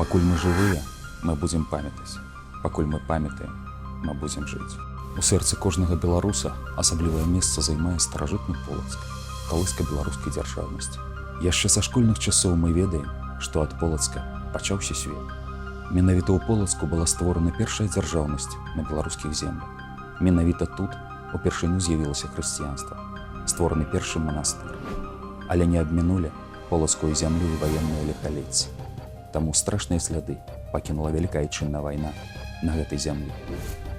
Пакуль мы жывыя, мы будзем памятаць. Пакуль мы памятаем, мы будзем жыць. У сэрцы кожнага беларуса асаблівае месца займае старажытны Полацк, калыска беларускай дзяржаўнасці. Яшчэ са школьных часоў мы ведаем, што ад Полацка пачаўся свет. Менавіта ў Полацку была створана першая дзяржаўнасць на беларускіх землях. Менавіта тут упершыню з'явілася хрысціянства, створаны першы манастыр. Але не абмінулі полацкую зямлю і ваенныя ліхалецці. Таму страшныя сляды пакінула Вялікая Айчынная вайна на гэтай зямлі.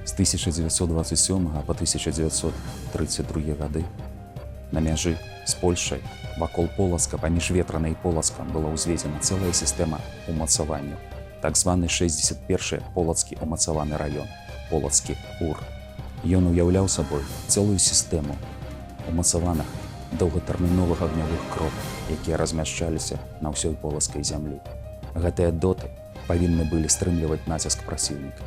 З 1927 па 1932 гады на мяжы з Польшай вакол Полацка паміж Ветранай і Полацкам была ўзведзена цэлая сістэма умацаванняў, так званы 61-й Полацкі умацаваны раён, Полацкі УР. Ён уяўляў сабой цэлую сістэму умацаваных доўгатэрміновых агнявых кроп, якія размяшчаліся на ўсёй полацкай зямлі. Гэтыя доты павінны былі стрымліваць націск праціўніка.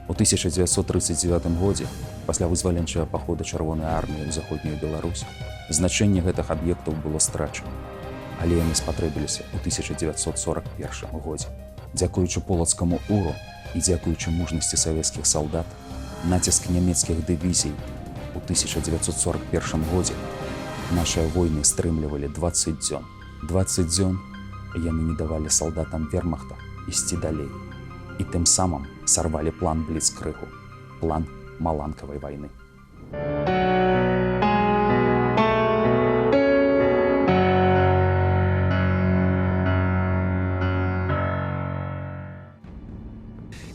У 1939 годзе, пасля вызваленчага пахода Чырвонай арміі ў заходнюю Беларусь, значэнне гэтых аб'ектаў было страчана, але яны спатрэбіліся ў 1941 годзе. Дзякуючы полацкаму УРу і дзякуючы мужнасці савецкіх салдат, націск нямецкіх дывізій у 1941 годзе нашыя войны стрымлівалі 20 дзён. 20 дзён яны не давалі салдатам вермахта ісці далей. І тым самым сарвалі план бліцкрыгу, план Маланкавай вайны.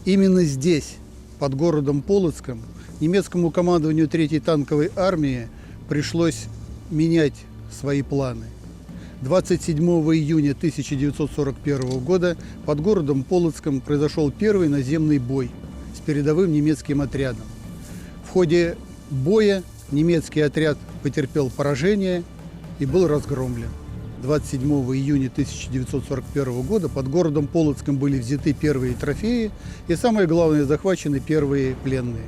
Именно здесь, под городом Полоцком, немецкому командованию 3-й танковой армии пришлось менять свои планы. 27 июня 1941 года под городом Полоцком произошел первый наземный бой с передовым немецким отрядом. В ходе боя немецкий отряд потерпел поражение и был разгромлен. 27 июня 1941 года под городом Полоцком были взяты первые трофеи и, самое главное, захвачены первые пленные.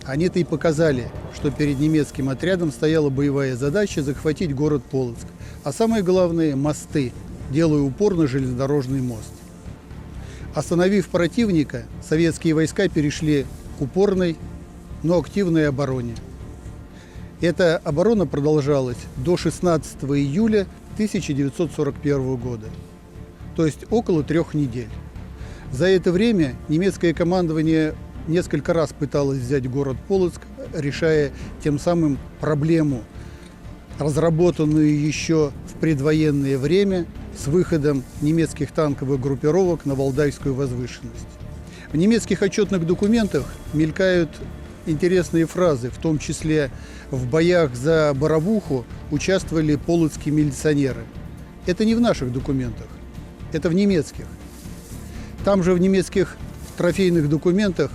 Они-то и показали, что перед немецким отрядом стояла боевая задача захватить город Полоцк. А самое главное – мосты, делая упор на железнодорожный мост. Остановив противника, советские войска перешли к упорной, но активной обороне. Эта оборона продолжалась до 16 июля 1941 года, то есть около 3 недель. За это время немецкое командование несколько раз пыталось взять город Полоцк, решая тем самым проблему, разработанную еще в предвоенное время с выходом немецких танковых группировок на Валдайскую возвышенность. В немецких отчетных документах мелькают интересные фразы, в том числе в боях за Боровуху участвовали полоцкие милиционеры. Это не в наших документах, это в немецких. Там же в немецких трофейных документах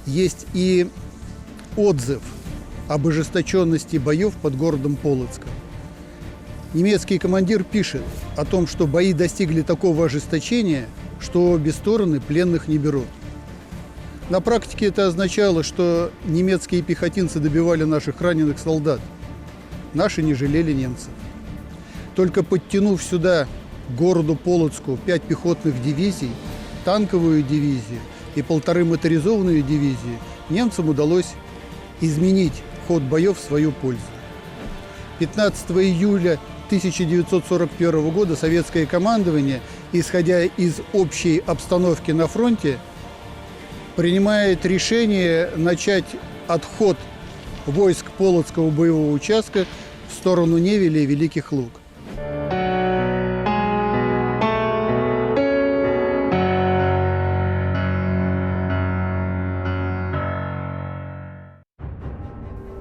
есть и отзыв об ожесточенности боев под городом Полоцком. Немецкий командир пишет о том, что бои достигли такого ожесточения, что обе стороны пленных не берут. На практике это означало, что немецкие пехотинцы добивали наших раненых солдат. Наши не жалели немцев. Только подтянув сюда, к городу Полоцку, 5 пехотных дивизий, танковую дивизию и 1,5 моторизованную дивизию, немцам удалось изменить ход боев в свою пользу. 15 июля 1941 года советское командование, исходя из общей обстановки на фронте, принимает решение начать отход войск Полоцкого боевого участка в сторону Невеля и Великих Луг.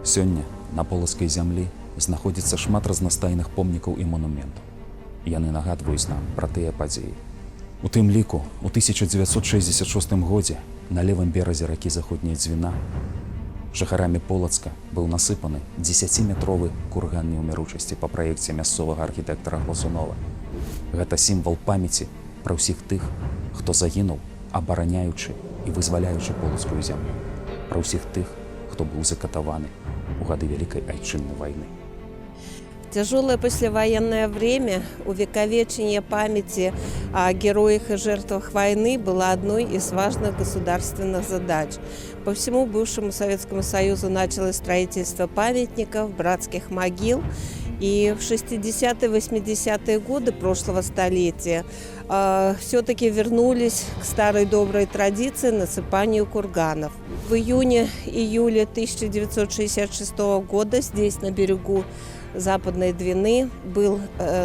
Сёння на полацкай зямлі знаходзіцца шмат разнастайных помнікаў і монументаў. Яны нагадваюць нам пра тыя падзеі. У тым ліку, у 1966 годзе на левым беразе ракі Заходняя Дзвіна жыхарамі Полацка быў насыпаны 10-метровы курган неўміручасці па праекце мясцовага архітэктара Глазунова. Гэта сімвал памяці пра ўсіх тых, хто загінуў, абараняючы і вызваляючы полацкую зямлю, пра ўсіх тых, хто быў закатаваны у гады Вялікай Айчыннай вайны. Тяжелое послевоенное время, увековечение памяти о героях и жертвах войны было одной из важных государственных задач. По всему бывшему Советскому Союзу началось строительство памятников, братских могил. И в 60-е, 80-е годы прошлого столетия все-таки вернулись к старой доброй традиции насыпанию курганов. В июне-июле 1966 года здесь, на берегу Западной Двины, был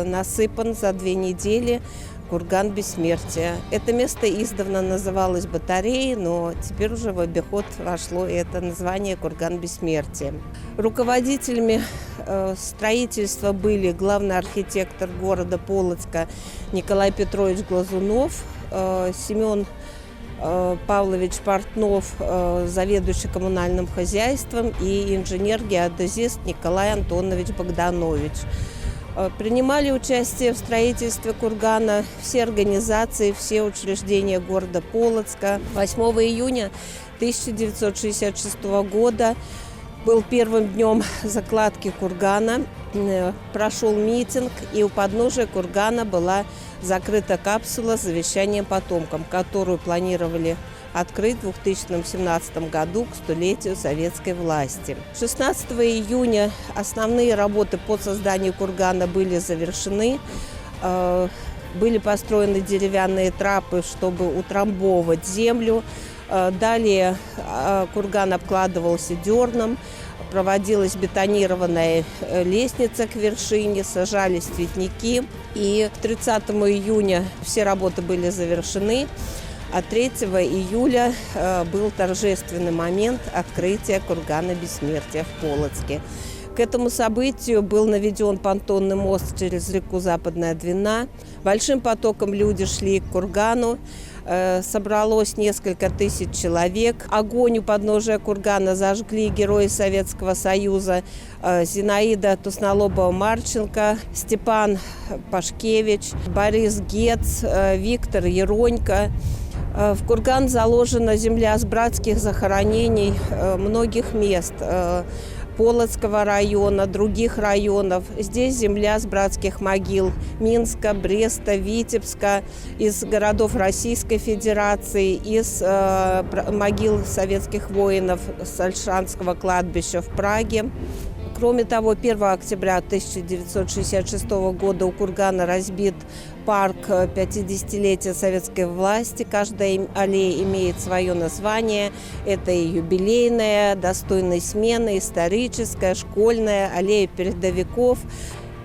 насыпан за 2 недели курган Бессмертия. Это место издавна называлось Батареей, но теперь уже в обиход вошло это название курган Бессмертия. Руководителями строительства были главный архитектор города Полоцка Николай Петрович Глазунов, Семен Павлович Портнов, заведующий коммунальным хозяйством, и инженер-геодезист Николай Антонович Богданович. Принимали участие в строительстве кургана все организации, все учреждения города Полоцка. 8 июня 1966 года был первым днем закладки кургана. Прошел митинг, и у подножия кургана была закрыта капсула с завещанием потомкам, которую планировали открыть в 2017 году к столетию советской власти. 16 июня основные работы по созданию кургана были завершены. Были построены деревянные трапы, чтобы утрамбовывать землю. Далее курган обкладывался дерном, проводилась бетонированная лестница к вершине, сажались цветники. И 30 июня все работы были завершены. А 3 июля был торжественный момент открытия кургана Бессмертия в Полоцке. К этому событию был наведен понтонный мост через реку Западная Двина. Большим потоком люди шли к кургану. Собралось несколько тысяч человек. Огонь у подножия кургана зажгли герои Советского Союза Зинаида Туснолобова-Марченко, Степан Пашкевич, Борис Гец, Виктор Еронько. В курган заложена земля с братских захоронений многих мест Полоцкого района, других районов. Здесь земля с братских могил Минска, Бреста, Витебска, из городов Российской Федерации, из могил советских воинов с Ольшанского кладбища в Праге. Кроме того, 1 октября 1966 года у кургана разбит парк 50-летия советской власти. Каждая аллея имеет свое название. Это и юбилейная, достойной смены, историческая, школьная, аллея передовиков.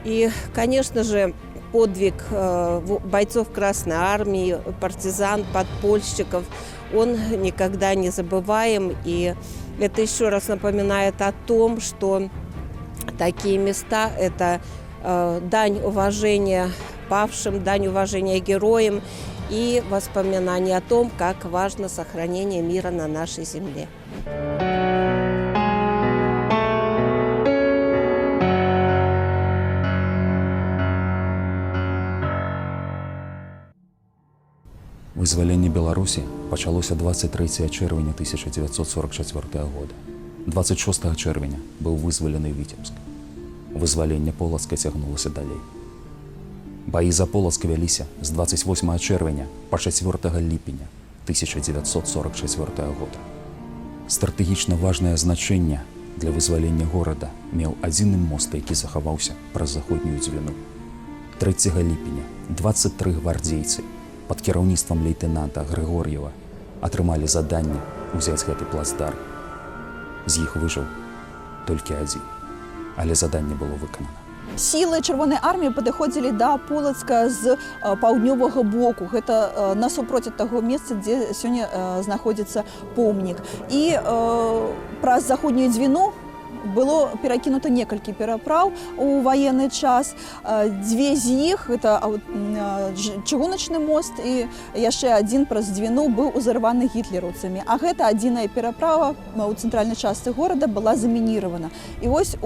И, конечно же, подвиг бойцов Красной Армии, партизан, подпольщиков, он никогда не забываем. И это еще раз напоминает о том, что такие места – это дань уважения павшим, дань уважения героям и воспоминания о том, как важно сохранение мира на нашей земле. Вызваленне Беларусі пачалося 23 чэрвеня 1944 года. 26 чэрвеня быў вызвалены Віцебск. Вызваленне Полацка цягнулася далей. Баі за Полацк вяліся з 28 чэрвеня па 4 ліпеня 1944 года. Стратэгічна важнае значэнне для вызвалення горада меў адзіны мост, які захаваўся праз заходнюю Двіну. 3 ліпеня 23 гвардзейцы пад кіраўніцтвам лейтэнанта Грыгор'ева атрымалі заданне ўзяць гэты плацдарм. З іх выжыў толькі адзін, але заданне было выканана. Сілы Чырвонай арміі падыходзілі да Полацка з паўднёвага боку. Гэта насупроць таго месца, дзе сёння знаходзіцца помнік. І праз заходнюю Двіну было перакінута некалькі перапраў у ваенны час. 2 з іх, это чыгуначны мост, і яшчэ адзін праз Двіну быў узарваны гітлераўцамі. А гэта адзіная пераправа ў цэнтральнай частцы горада была замініравана. І вось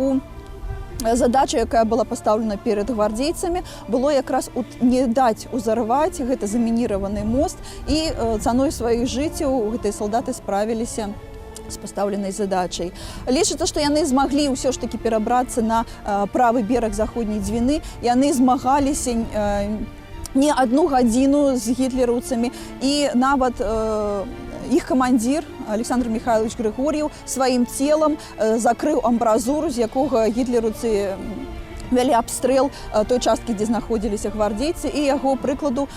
задача, якая была пастаўлена перад гвардзейцамі, было якраз не даць узарваць гэты замініраваны мост, і цаной сваіх жыццяў гэтыя салдаты справіліся з пастаўленай задачай. Лічыцца, што яны змаглі ўсё ж такі перабрацца на правы бераг заходняй Двіны. Яны змагаліся не 1 гадзіну з гітлераўцамі, і нават іх камандзір Александр Михайлович Григор'ев сваім целам закрыў амбразуру, з якога гітлераўцы вялі абстрэл той часткі, дзе знаходзіліся гвардейцы, і яго прыкладу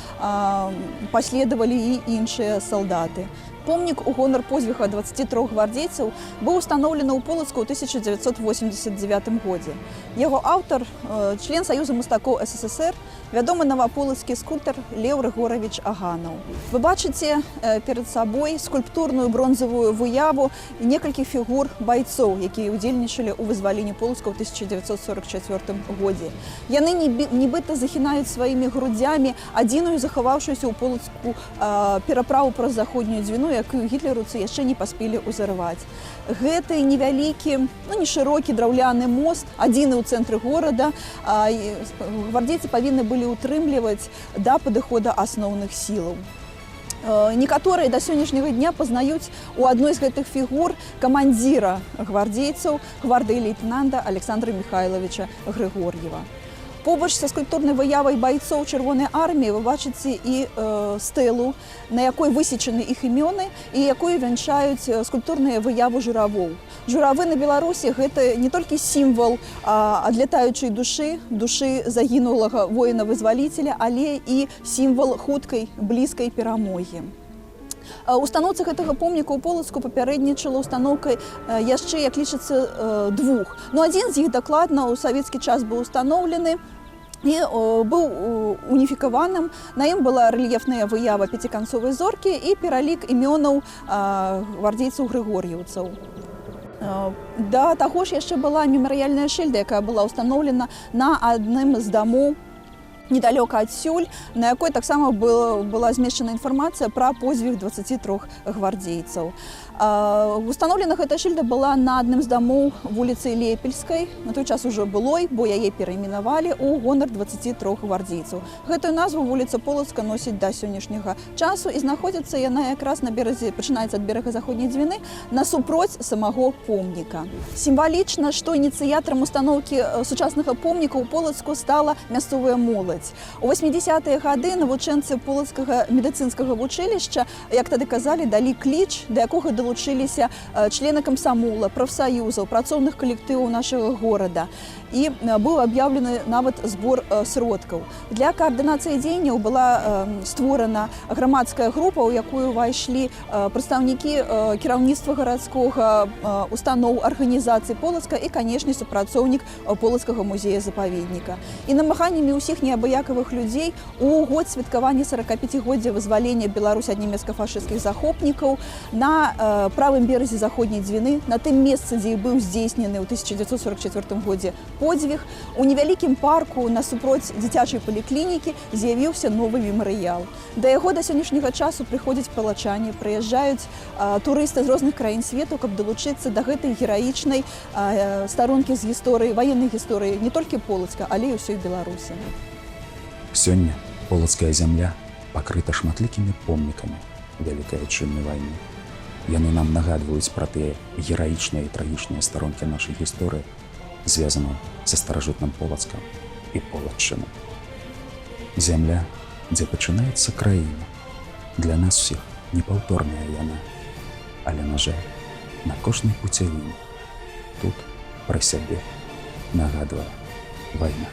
паследавалі і іншыя салдаты. Помнік у гонар подзвіга 23 гвардейцаў быў устаноўлены ў Полацку ў 1989 годзе. Яго аўтар – член Саюза мастакоў СССР, вядомы наваполацкі скульптар Леў Рыгоравіч Аганаў. Вы бачыце перад сабой скульптурную бронзавую выяву некалькіх фігур байцоў, якія ўдзельнічалі ў вызваленні Полацка ў 1944 годзе. Яны нібыта захінаюць сваімі грудзямі адзіную захаваўшуюся ў Полацку пераправу праз заходнюю Двіну, якую гітлераўцы яшчэ не паспелі ўзарваць. Гэты невялікі, не шырокі драўляны мост, адзіны ў цэнтры горада, гвардейцы павінны былі утрымліваць да падыхода асноўных сілаў. Некаторыя да сённяшняга дня пазнаюць у адной з гэтых фігур камандзіра гвардейцаў, гвардыі-лейтенанта Александра Михайловича Григор'ева. Побач са скульптурнай выявай байцоў Чырвонай арміі вы бачыце і стэлу, на якой высечаны іх імёны і якую вянчаюць скульптурныя выявы журавоў. Журавы на Беларусі – гэта не толькі сімвал адлятаючай душы загінулага воіна-вызваліцеля, але і сімвал хуткай, блізкай перамогі. Устаноўцы гэтага помніка ў Полацку папярэднічала устаноўкай яшчэ, як лічыцца, 2. Адзін з іх дакладна ў савецкі час быў устаноўлены і быў уніфікаваным. На ім была рэльефная выява пяціканцовай зоркі і пералік імёнаў гвардейцаў грыгор'еўцаў. Да таго ж яшчэ была мемарыяльная шыльда, якая была ўстаноўлена на адным з дамоў недалёка адсюль, на якой таксама была змешчана інфармацыя пра подзвіг 23 гвардейцаў. Устаноўлена гэтая шыльда была на адным з дамоў вуліцы Лепельскай, на той час ужо былой, бо яе перайменавалі ў гонар 23 гвардейцаў. Гэтую назву вуліца Полацка носіць да сённяшняга часу, і знаходзіцца яна якраз на беразе, пачынаецца ад берага заходняй Двіны, насупроць самого помніка. Сімвалічна, што ініцыятарам устаноўкі сучаснага помніка ў Полацку стала мясцовая моладзь. У 80-е гады навучэнцы Полацкага медыцынскага вучылішча, як тады казалі, далі кліч, да якога далучыліся члены камсамола, прафсаюзаў, працоўных калектываў нашага горада. І быў аб'яўлены нават збор сродкаў. Для каардынацыі дзеянняў была створана грамадская група, у якую ўвайшлі прадстаўнікі кіраўніцтва гарадскога, устаноў арганізацыі Полацка і, канешне, супрацоўнік Полацкага музея-запаведніка. І намаганнямі ўсіх неабыякавых людзей у год святкавання 45-годдзя вызвалення Беларусі ад нямецка-фашысцкіх захопнікаў на правым беразе заходняй Двіны, на тым месцы, дзе быў здзейснены ў 1944 годзе подзвіг, у невялікім парку насупроць дзіцячай паліклінікі з'явіўся новы мемарыял. Да яго да сённяшняга часу прыходзяць палачане, прыязджаюць турысты з розных краін свету, каб далучыцца да гэтай гераічнай старонкі з гісторыі, ваеннай гісторыі не толькі Полацка, але і ўсёй Беларусі. Сёння полацкая зямля пакрыта шматлікімі помнікамі Вялікай Адчыннай вайны. Яны нам нагадваюць пра тыя гераічныя і трагічныя старонкі нашай гісторыі, звязаныя са старажытным Полацкам і Полаччынам. Зямля, дзе пачынаецца краіна, для нас усіх непаўторная яна, але, на жаль, на кожнай пуцявіне тут пра сябе нагадвае вайна.